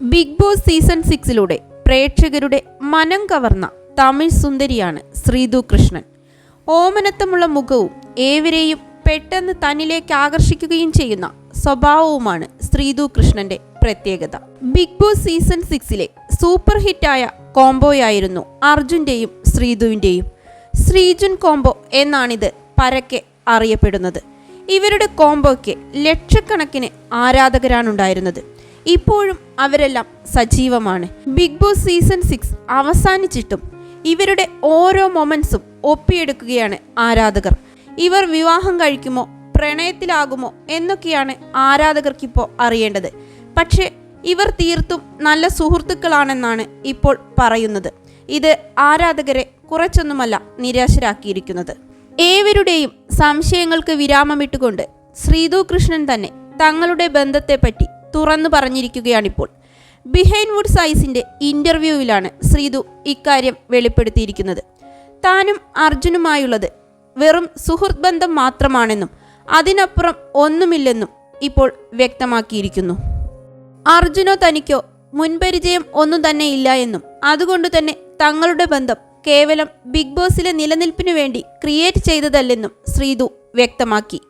Big Boss season 6 പ്രേക്ഷകരുടെ മനം കവർന്ന തമിഴ് സുന്ദരിയാണ് ശ്രീതു കൃഷ്ണൻ. ഓമനത്തമുള്ള മുഖവും ഏവരെയും പെട്ടെന്ന് തന്നിലേക്ക് ആകർഷിക്കുകയും ചെയ്യുന്ന സ്വഭാവവുമാണ് ശ്രീതു കൃഷ്ണന്റെ പ്രത്യേകത. ബിഗ് ബോസ് സീസൺ 6 സൂപ്പർ ഹിറ്റായ കോംബോയായിരുന്നു അർജുൻ്റെയും ശ്രീതുവിൻ്റെയും. ശ്രീജുൻ കോംബോ എന്നാണിത് പരക്കെ അറിയപ്പെടുന്നത്. ഇവരുടെ കോംബോയ്ക്ക് ലക്ഷക്കണക്കിന് ആരാധകരാണുണ്ടായിരുന്നത്. ഇപ്പോഴും അവരെല്ലാം സജീവമാണ്. ബിഗ് ബോസ് സീസൺ 6 അവസാനിച്ചിട്ടും ഇവരുടെ ഓരോ മൊമെന്റ്സും ഒപ്പിയെടുക്കുകയാണ് ആരാധകർ. ഇവർ വിവാഹം കഴിക്കുമോ, പ്രണയത്തിലാകുമോ എന്നൊക്കെയാണ് ആരാധകർക്കിപ്പോൾ അറിയേണ്ടത്. പക്ഷേ ഇവർ തീർത്തും നല്ല സുഹൃത്തുക്കളാണെന്നാണ് ഇപ്പോൾ പറയുന്നത്. ഇത് ആരാധകരെ കുറച്ചൊന്നുമല്ല നിരാശരാക്കിയിരിക്കുന്നത്. ഏവരുടെയും സംശയങ്ങൾക്ക് വിരാമമിട്ടുകൊണ്ട് ശ്രീതു കൃഷ്ണൻ തന്നെ തങ്ങളുടെ ബന്ധത്തെപ്പറ്റി തുറന്നു പറഞ്ഞിരിക്കുകയാണിപ്പോൾ. ബിഹൈൻഡ് വുഡ്സ് ഐസിന്റെ ഇന്റർവ്യൂവിലാണ് ശ്രീതു ഇക്കാര്യം വെളിപ്പെടുത്തിയിരിക്കുന്നത്. താനും അർജുനുമായുള്ളത് വെറും സുഹൃത്ത് ബന്ധം മാത്രമാണെന്നും അതിനപ്പുറം ഒന്നുമില്ലെന്നും ഇപ്പോൾ വ്യക്തമാക്കിയിരിക്കുന്നു. അർജുനോ തനിക്കോ മുൻപരിചയം ഒന്നും തന്നെ ഇല്ല എന്നും അതുകൊണ്ട് തന്നെ തങ്ങളുടെ ബന്ധം കേവലം ബിഗ് ബോസിലെ നിലനിൽപ്പിനു വേണ്ടി ക്രിയേറ്റ് ചെയ്തതല്ലെന്നും ശ്രീതു വ്യക്തമാക്കി.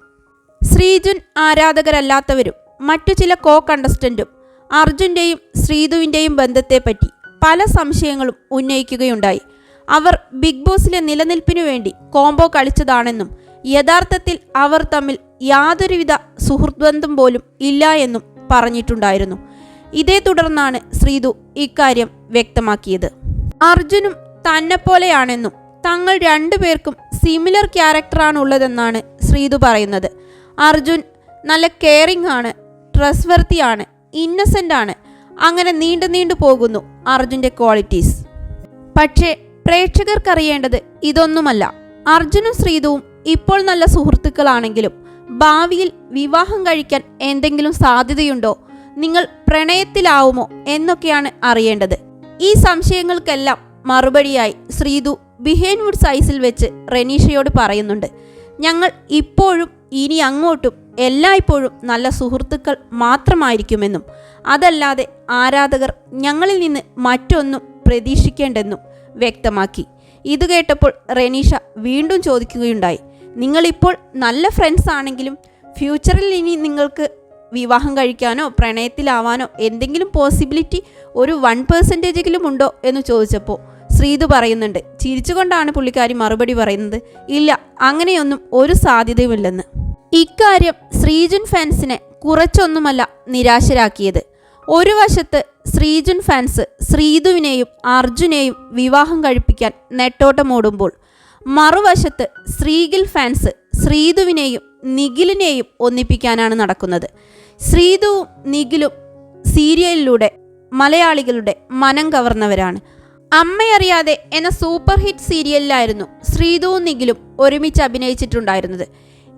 ശ്രീജുൻ ആരാധകരല്ലാത്തവരും മറ്റു ചില കണ്ടസ്റ്റന്റും അർജുൻ്റെയും ശ്രീതുവിൻ്റെയും ബന്ധത്തെപ്പറ്റി പല സംശയങ്ങളും ഉന്നയിക്കുകയുണ്ടായി. അവർ ബിഗ് ബോസിലെ നിലനിൽപ്പിനു വേണ്ടി കോംബോ കളിച്ചതാണെന്നും യഥാർത്ഥത്തിൽ അവർ തമ്മിൽ യാതൊരുവിധ സുഹൃത്ത് ബന്ധം പോലും ഇല്ല എന്നും പറഞ്ഞിട്ടുണ്ടായിരുന്നു. ഇതേ തുടർന്നാണ് ശ്രീതു ഇക്കാര്യം വ്യക്തമാക്കിയത്. അർജുനും തന്നെപ്പോലെയാണെന്നും തങ്ങൾ രണ്ടുപേർക്കും സിമിലർ ക്യാരക്ടറാണുള്ളതെന്നാണ് ശ്രീതു പറയുന്നത്. അർജുൻ നല്ല കെയറിംഗ് ആണ്, ട്രസ്റ്റ്വർത്തി ആണ്, ഇന്നസെൻ്റ് ആണ്. അങ്ങനെ നീണ്ടു പോകുന്നു അർജുൻ്റെ ക്വാളിറ്റീസ്. പക്ഷേ പ്രേക്ഷകർക്കറിയേണ്ടത് ഇതൊന്നുമല്ല. അർജുനും ശ്രീതുവും ഇപ്പോൾ നല്ല സുഹൃത്തുക്കളാണെങ്കിലും ഭാവിയിൽ വിവാഹം കഴിക്കാൻ എന്തെങ്കിലും സാധ്യതയുണ്ടോ, നിങ്ങൾ പ്രണയത്തിലാവുമോ എന്നൊക്കെയാണ് അറിയേണ്ടത്. ഈ സംശയങ്ങൾക്കെല്ലാം മറുപടിയായി ശ്രീതു ബിഹൈൻഡ് വുഡ്സ് ഐസിൽ വെച്ച് റെനീഷയോട് പറയുന്നുണ്ട്, ഞങ്ങൾ ഇപ്പോഴും ഇനി അങ്ങോട്ടും എല്ലായ്പ്പോഴും നല്ല സുഹൃത്തുക്കൾ മാത്രമായിരിക്കുമെന്നും അതല്ലാതെ ആരാധകർ ഞങ്ങളിൽ നിന്ന് മറ്റൊന്നും പ്രതീക്ഷിക്കേണ്ടെന്നും വ്യക്തമാക്കി. ഇത് കേട്ടപ്പോൾ റെനീഷ വീണ്ടും ചോദിക്കുകയുണ്ടായി, നിങ്ങളിപ്പോൾ നല്ല ഫ്രണ്ട്സ് ആണെങ്കിലും ഫ്യൂച്ചറിൽ ഇനി നിങ്ങൾക്ക് വിവാഹം കഴിക്കാനോ പ്രണയത്തിലാവാനോ എന്തെങ്കിലും പോസിബിലിറ്റി ഒരു 1% ഉണ്ടോ എന്ന് ചോദിച്ചപ്പോൾ ശ്രീതു പറയുന്നുണ്ട്, ചിരിച്ചുകൊണ്ടാണ് പുള്ളിക്കാരി മറുപടി പറയുന്നത്, ഇല്ല, അങ്ങനെയൊന്നും ഒരു സാധ്യതയുമില്ലെന്ന്. ഇക്കാര്യം ശ്രീജുൻ ഫാൻസിനെ കുറച്ചൊന്നുമല്ല നിരാശരാക്കിയത്. ഒരു വശത്ത് ശ്രീജുൻ ഫാൻസ് ശ്രീതുവിനെയും അർജുനെയും വിവാഹം കഴിപ്പിക്കാൻ നെട്ടോട്ടമോടുമ്പോൾ മറുവശത്ത് ശ്രീഗിൽ ഫാൻസ് ശ്രീതുവിനെയും നിഖിലിനെയും ഒന്നിപ്പിക്കാനാണ് നടക്കുന്നത്. ശ്രീതുവും നിഖിലും സീരിയലിലൂടെ മലയാളികളുടെ മനം കവർന്നവരാണ്. അമ്മയറിയാതെ എന്ന സൂപ്പർ ഹിറ്റ് സീരിയലിലായിരുന്നു ശ്രീതുവും നിഖിലും ഒരുമിച്ച് അഭിനയിച്ചിട്ടുണ്ടായിരുന്നത്.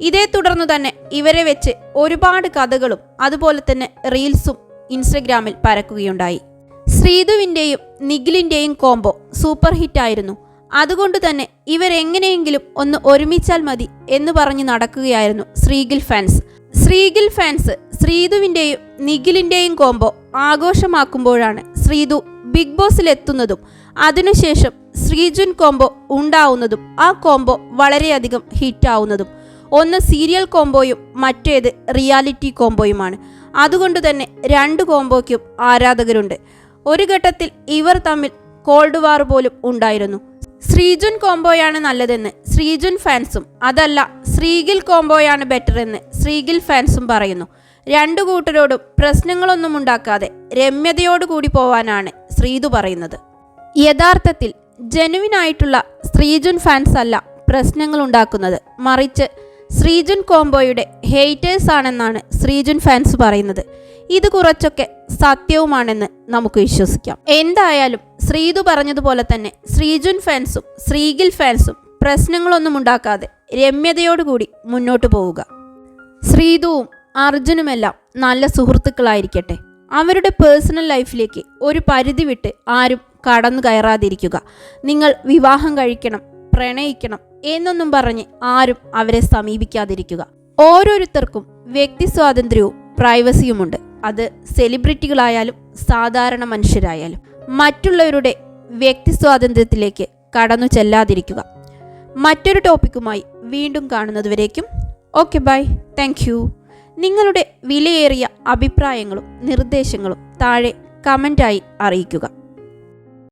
ഇതേ തുടർന്നു തന്നെ ഇവരെ വെച്ച് ഒരുപാട് കഥകളും അതുപോലെ തന്നെ റീൽസും ഇൻസ്റ്റഗ്രാമിൽ പരക്കുകയുണ്ടായി. ശ്രീതുവിൻ്റെയും നിഖിലിൻ്റെയും കോംബോ സൂപ്പർ ഹിറ്റായിരുന്നു. അതുകൊണ്ട് തന്നെ ഇവരെങ്ങനെയെങ്കിലും ഒന്ന് ഒരുമിച്ചാൽ മതി എന്ന് പറഞ്ഞ് നടക്കുകയായിരുന്നു ശ്രീഗിൽ ഫാൻസ്. ശ്രീഗിൽ ഫാൻസ് ശ്രീതുവിൻ്റെയും നിഖിലിൻ്റെയും കോംബോ ആഘോഷമാക്കുമ്പോഴാണ് ശ്രീതു ബിഗ് ബോസിലെത്തുന്നതും അതിനുശേഷം ശ്രീജുൻ കോംബോ ഉണ്ടാവുന്നതും ആ കോംബോ വളരെയധികം ഹിറ്റാവുന്നതും. ഒന്ന് സീരിയൽ കോംബോയും മറ്റേത് റിയാലിറ്റി കോംബോയുമാണ്. അതുകൊണ്ട് തന്നെ രണ്ട് കോംബോയ്ക്കും ആരാധകരുണ്ട്. ഒരു ഘട്ടത്തിൽ ഇവർ തമ്മിൽ കോൾഡ് വാർ പോലും ഉണ്ടായിരുന്നു. ശ്രീജുൻ കോംബോയാണ് നല്ലതെന്ന് ശ്രീജുൻ ഫാൻസും അതല്ല ശ്രീഗിൽ കോംബോയാണ് ബെറ്റർ എന്ന് ശ്രീഗിൽ ഫാൻസും പറയുന്നു. രണ്ടു കൂട്ടരോടും പ്രശ്നങ്ങളൊന്നും ഉണ്ടാക്കാതെ രമ്യതയോടുകൂടി പോവാനാണ് ശ്രീതു പറയുന്നത്. യഥാർത്ഥത്തിൽ ജെനുവിനായിട്ടുള്ള ശ്രീജുൻ ഫാൻസ് അല്ല പ്രശ്നങ്ങൾ ഉണ്ടാക്കുന്നത്, മറിച്ച് ശ്രീജുൻ കോംബോയുടെ ഹേറ്റേഴ്സ് ആണെന്നാണ് ശ്രീജുൻ ഫാൻസ് പറയുന്നത്. ഇത് കുറച്ചൊക്കെ സത്യവുമാണെന്ന് നമുക്ക് വിശ്വസിക്കാം. എന്തായാലും ശ്രീതു പറഞ്ഞതുപോലെ തന്നെ ശ്രീജുൻ ഫാൻസും ശ്രീഗിൽ ഫാൻസും പ്രശ്നങ്ങളൊന്നും ഉണ്ടാക്കാതെ രമ്യതയോടുകൂടി മുന്നോട്ട് പോവുക. ശ്രീതുവും അർജുനുമെല്ലാം നല്ല സുഹൃത്തുക്കളായിരിക്കട്ടെ. അവരുടെ പേഴ്സണൽ ലൈഫിലേക്ക് ഒരു പരിധി വിട്ട് ആരും കടന്നു കയറാതിരിക്കുക. നിങ്ങൾ വിവാഹം കഴിക്കണം, പ്രണയിക്കണം എന്നൊന്നും പറഞ്ഞ് ആരും അവരെ സമീപിക്കാതിരിക്കുക. ഓരോരുത്തർക്കും വ്യക്തി സ്വാതന്ത്ര്യവും പ്രൈവസിയുമുണ്ട്. അത് സെലിബ്രിറ്റികളായാലും സാധാരണ മനുഷ്യരായാലും. മറ്റുള്ളവരുടെ വ്യക്തി സ്വാതന്ത്ര്യത്തിലേക്ക് കടന്നു ചെല്ലാതിരിക്കുക. മറ്റൊരു ടോപ്പിക്കുമായി വീണ്ടും കാണുന്നതുവരേക്കും ഓക്കെ ബൈ, താങ്ക് യു. നിങ്ങളുടെ വിലയേറിയ അഭിപ്രായങ്ങളും നിർദ്ദേശങ്ങളും താഴെ കമൻ്റായി അറിയിക്കുക.